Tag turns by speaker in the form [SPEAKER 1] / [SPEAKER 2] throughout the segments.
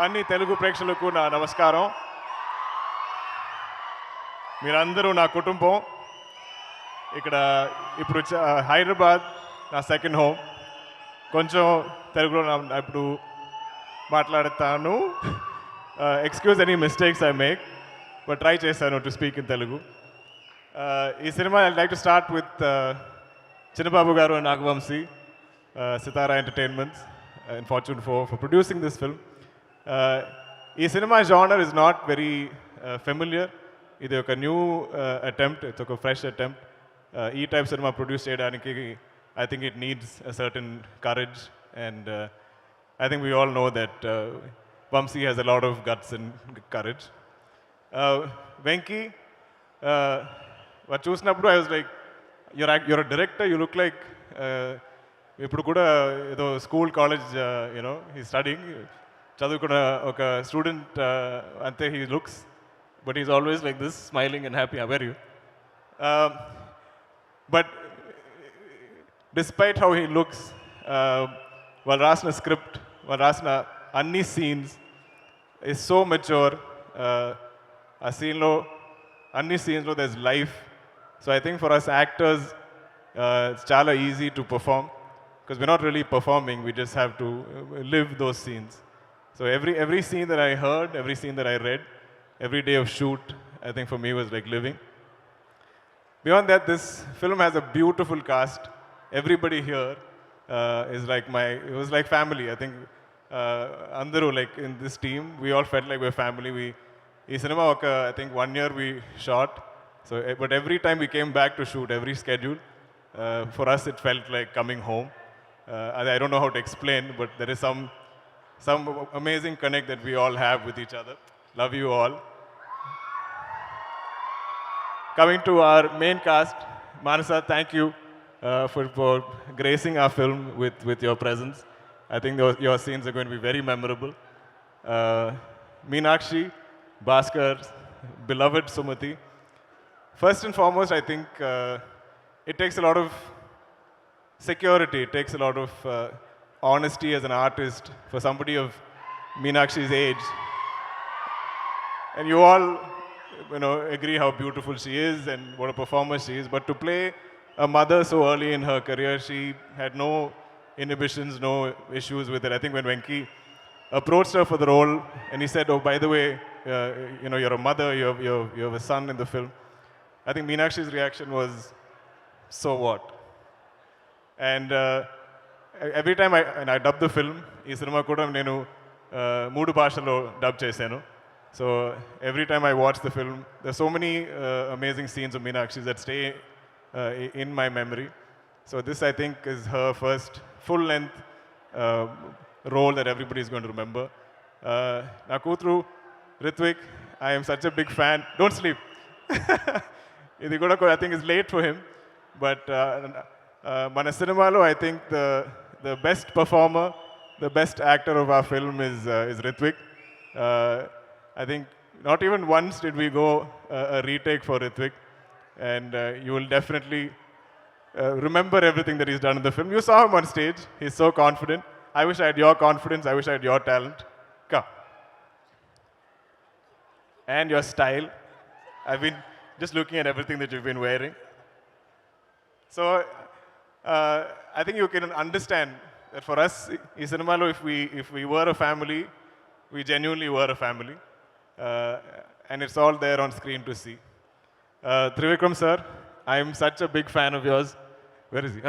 [SPEAKER 1] అన్ని తెలుగు ప్రేక్షకులకు నా నమస్కారం. మీరందరూ నా కుటుంబం. ఇక్కడ ఇప్పుడు హైదరాబాద్ నా సెకండ్ హోమ్. కొంచెం తెలుగులో ఇప్పుడు మాట్లాడతాను. Excuse any mistakes I make, but try చేశాను టు స్పీక్ ఇన్ తెలుగు. ఈ cinema I like to start with Chinnababu garu and Nagvamsi, Sitara Entertainments and Fortune for producing this film. ఈ cinema genre is not very familiar. ఇది ఒక new attempt, it's ఒక fresh attempt. ఈ type cinema produce చేయడానికి I think it needs a certain courage, and I think we all know that Vamsi has a lot of guts and courage. Venki, what చూసినప్పుడు I was like, you're a director, you look like ఇప్పుడు కూడా ఏదో school college he studying చదువుకున్న ఒక student అంతే he looks, but is always like this smiling and happy. How are you? But despite how he looks, వాళ్ళు రాసిన script, వాళ్ళు రాసిన అన్ని సీన్స్ ఈజ్ సో మెచ్యూర్. ఆ సీన్లో అన్ని సీన్స్లో there is life. So I think for us actors it's chala easy to perform because we're not really performing, we just have to live those scenes. So every scene that I heard, every scene that I read, every day of shoot, I think for me was like living. Beyond that, this film has a beautiful cast. Everybody here is like it was like family. I think andaru like in this team, we all felt like we're family. Ee cinema I think 1 year we shot. So but every time we came back to shoot, every schedule, for us it felt like coming home. I don't know how to explain, but there is some amazing connect that we all have with each other. Love you all. Coming to our main cast, Manasa, thank you for gracing our film with your presence. I think your scenes are going to be very memorable. Meenakshi, Bhaskar, beloved Sumati. First and foremost, I think it takes a lot of security, it takes a lot of honesty as an artist for somebody of Meenakshi's age. And you all, agree how beautiful she is and what a performer she is. But to play a mother so early in her career, she had no inhibitions, no issues with it. I think when Venki approached her for the role and he said, "Oh, by the way, you're a mother, you have a son in the film," I think Meenakshi's reaction was, "So what?" And every time I dubbed the film, ఈ cinema కూడా నేను 3 భాషల్లో dub చేశాను. So every time I watch the film, there's so many amazing scenes of Meenakshi that stay in my memory. So this, I think, is her first full-length role that everybody is going to remember. నా కూతురు Ritvik, I am such a big fan. Don't sleep. ఇది కూడా I think is late for him, but మన సినిమాలో I think the best performer, the best actor of our film is Ritvik. I think not even once did we go a retake for Ritvik, and you will definitely remember everything that he's done in the film. You saw him on stage, he's so confident. I wish I had your confidence, I wish I had your talent. Come. And your style. I've been just looking at everything that you've been wearing. So I think you can understand that for us, in cinema, if we were a family, we genuinely were a family. And it's all there on screen to see. Trivikram sir, I am such a big fan of yours. Where is he?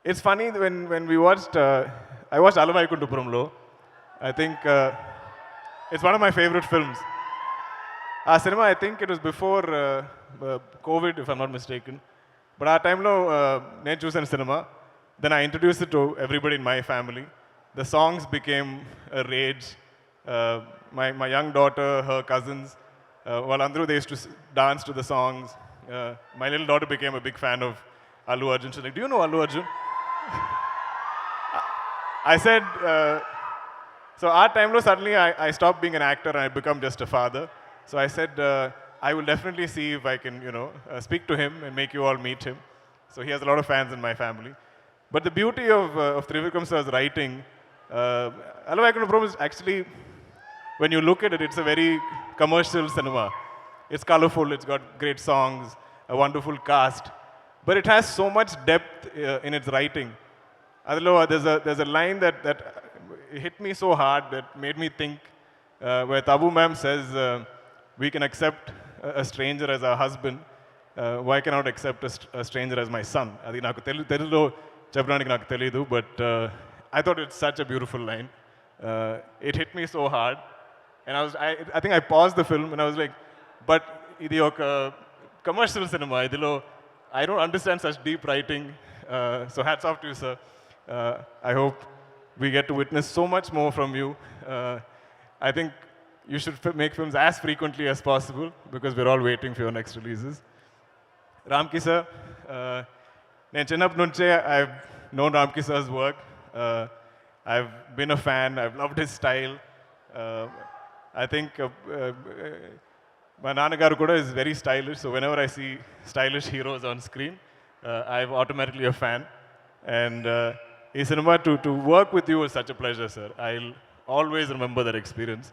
[SPEAKER 1] It's funny when we watched, I watched Alavaikuntupuramlo. I think it's one of my favorite films. ఆ cinema I think it was before COVID, if I'm not mistaken. But ఆ టైంలో నేను చూసిన cinema. Then I introduced it to everybody in my family. The songs became a rage. My young daughter, her cousins, వాళ్ళందరూ they used to dance to the songs. My little daughter became a big fan of Allu Arjun. She's like, "Do you know Allu Arjun?" I said, so our time lo suddenly I stopped being an actor and I become just a father. So I said, I will definitely see if I can, speak to him and make you all meet him. So he has a lot of fans in my family. But the beauty of Trivikram sir's writing Hello, Vaikunthapura Prabhu is actually, when you look at it, it's a very commercial cinema. It's colorful, it's got great songs, a wonderful cast, but it has so much depth in its writing. Adilo, there's a line that hit me so hard that made me think, where Tabu ma'am says, we can accept a stranger as our husband, why cannot accept a stranger as my son? Adi naku telugulo చెప్పడానికి నాకు తెలియదు, but I thought it's such a beautiful line. It hit me so hard, and I think I paused the film and I was like, but ఇది ఒక commercial cinema, ఇదిలో I don't understand such deep writing, so hats off to you, sir. I hope we get to witness so much more from you. I think you should make films as frequently as possible because we're all waiting for your next releases. Ramki sir, నేను చిన్నప్పటి నుంచే I've known Ramki sir's work. I've been a fan, I've loved his style. I think my నాన్నగారు కూడా is very stylish, so whenever I see stylish heroes on screen, I'm automatically a fan. And ఈ cinema to work with you was such a pleasure, sir. I'll always remember that experience.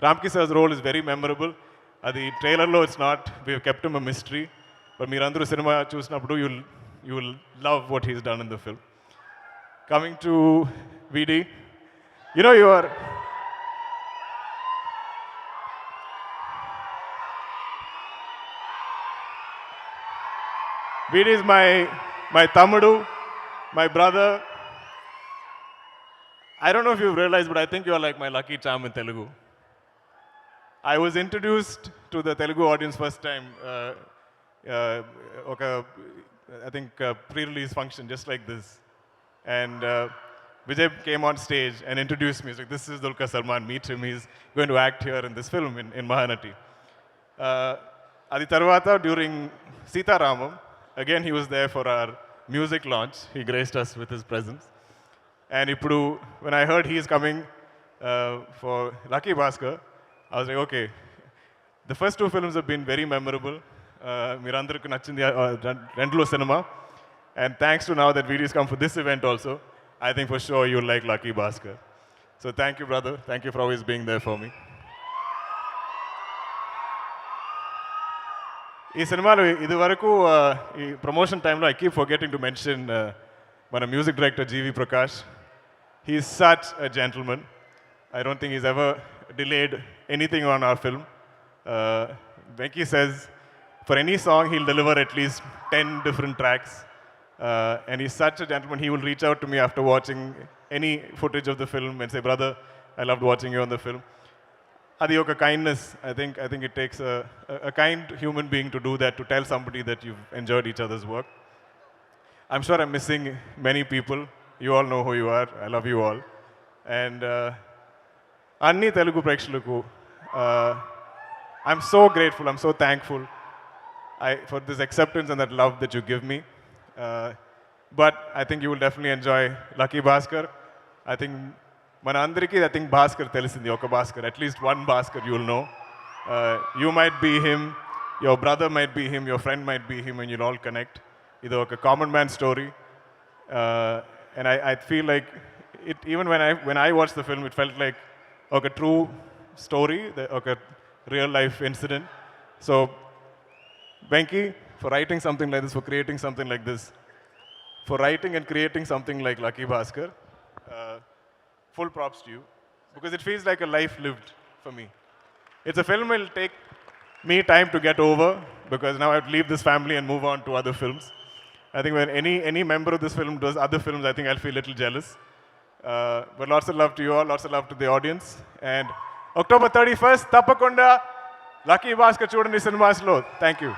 [SPEAKER 1] Ramki sir's role is very memorable. అది ట్రైలర్లో it's not, we've kept him a mystery, but మీరందరూ cinema చూసినప్పుడు you will love what he's done in the film. Coming to VD, you know, VD is my tamudu, my brother. I don't know if you've realized, but I think you are like my lucky charm in Telugu. I was introduced to the Telugu audience first time, I think pre-release function, just like this. And Vijay came on stage and introduced me. He's like, this is Dulquer Salmaan, meet him. He's going to act here in this film in Mahanati. Adi Tarvata, during Sita Ramam, again he was there for our music launch. He graced us with his presence. And Ippudu, when I heard he is coming for Lucky Bhaskar, I was like, okay, the first two films have been very memorable. Mirandarku nachindi rendulo cinema. And thanks to now that VD has come for this event also, I think for sure you'll like Lucky Bhaskar. So thank you, brother. Thank you for always being there for me. ఈ సినిమాలో ఇది వరకు ఈ promotion టైంలో I keep forgetting to mention మన music director GV Prakash. He is such a gentleman. I don't think he's ever delayed anything on our film. Venki says for any song he'll deliver at least 10 different tracks. And he's such a gentleman. He will reach out to me after watching any footage of the film and say, brother, I loved watching you on the film. Adi oka kindness. I think it takes a kind human being to do that, to tell somebody that you've enjoyed each other's work. I'm sure I'm missing many people. You all know who you are. I love you all. And Anni Telugu Prekshalaku, I'm so grateful, I'm so thankful for this acceptance and that love that you give me. But I think you will definitely enjoy Lucky Bhaskar. I think Manandriki, I think Bhaskar telisindi, oka Bhaskar, at least one Bhaskar you will know. You might be him, your brother might be him, your friend might be him, and you'll all connect. It's a common man story. And I feel like it, even when I watched the film, it felt like a true story, a real life incident. So, Venki, for writing something like this, for creating something like this, for writing and creating something like Lucky Bhaskar, full props to you, because it feels like a life lived for me. It's a film that will take me time to get over, because now I have to leave this family and move on to other films. I think when any member of this film does other films, I think I'll feel a little jealous. But lots of love to you all, lots of love to the audience. And October 31st, Tapakunda, Lucky Bhaskar Chudandi Cinemas lo. Thank you.